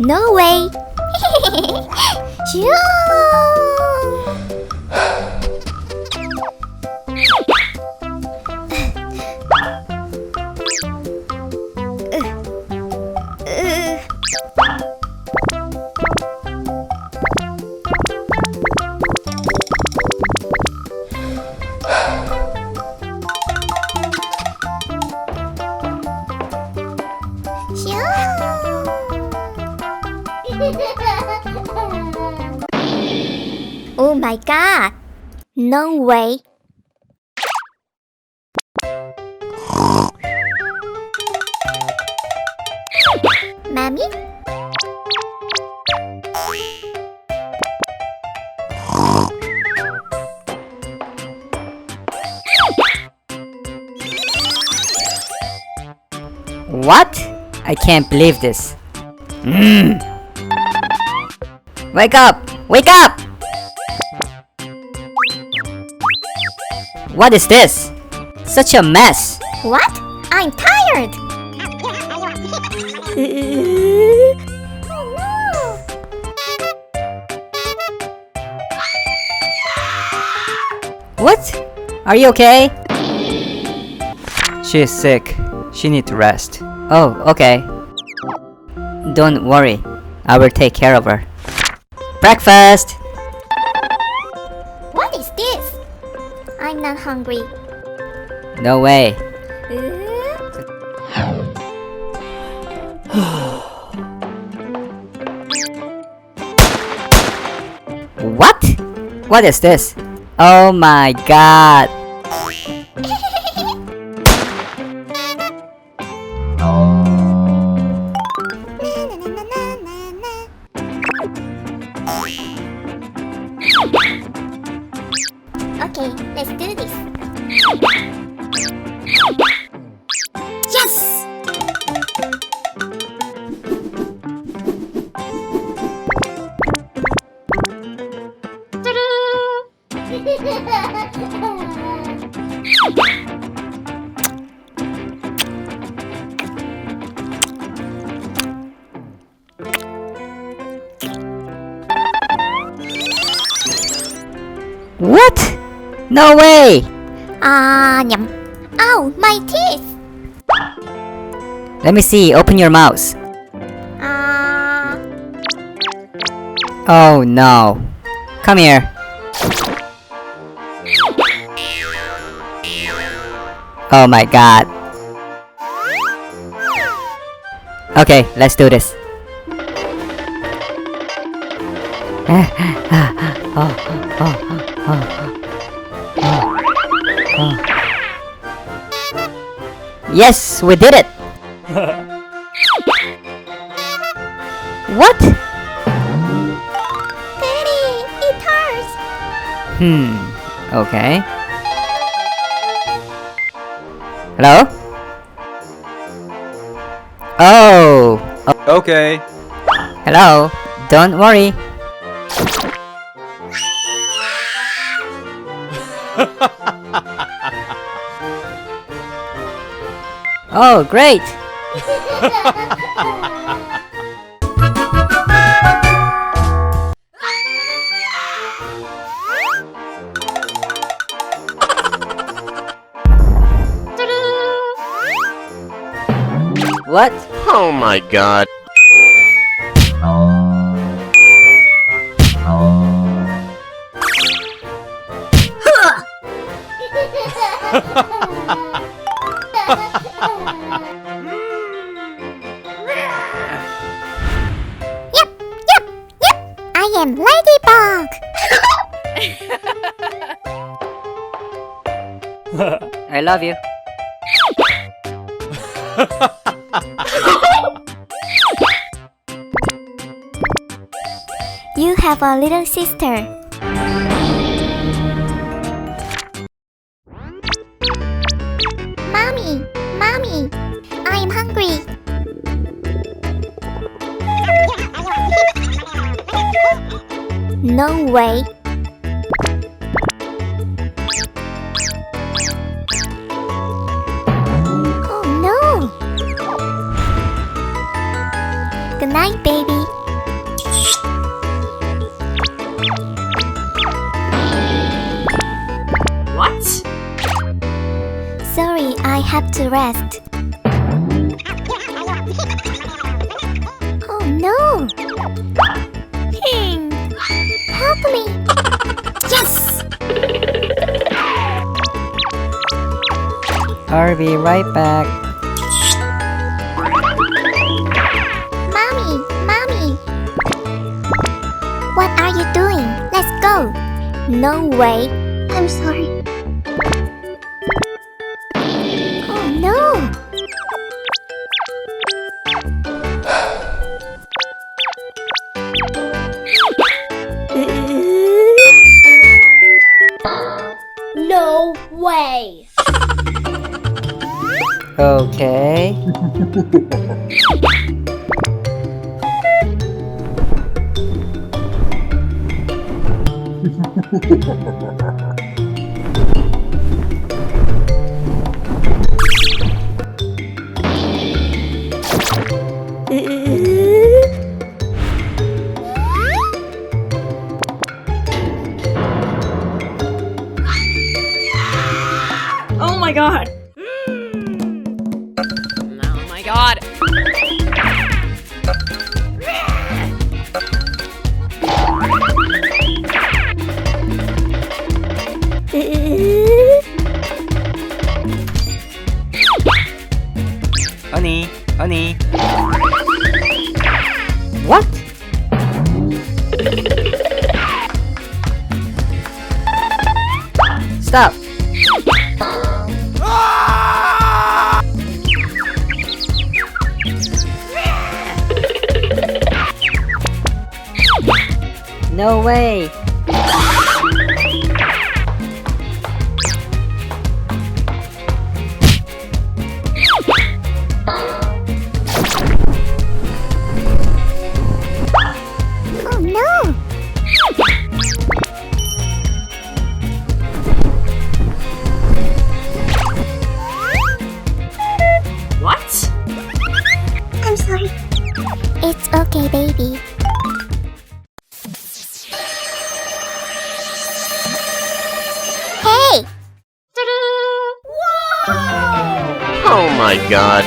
No way! Shoo! Oh my god! No way! Mommy? What? I can't believe this. Wake up! Wake up! What is this? Such a mess. What? I'm tired! What? Are you okay? She's sick. She needs to rest. Oh, okay. Don't worry. I will take care of her. Breakfast! What is this? I'm not hungry. No way. What? What is this? Oh my god. Okay, let's do this. Yes! What? No way! Nhầm. Ow, my teeth! Let me see. Open your mouth. Ah. Oh no. Come here. Oh my god. Okay, let's do this. Yes, we did it! What? Daddy, it hurts! Okay. Hello? Oh! Okay. Hello? Don't worry. Oh, great! What? Oh my god. Yep, yep, yep! I am Ladybug! I love you. You have a little sister. Mommy, Mommy, I'm hungry. No way. Oh no. Good night, baby. What? Sorry, I have to rest. Oh no! Help me! Yes! I'll be right back. Mommy! Mommy! What are you doing? Let's go! No way! I'm sorry. Oh no! No way! Okay. Oh my god! Oh my god! Honey, honey. What? Stop. No way. Oh no! What? I'm sorry. It's okay, baby. Hey! Oh my god.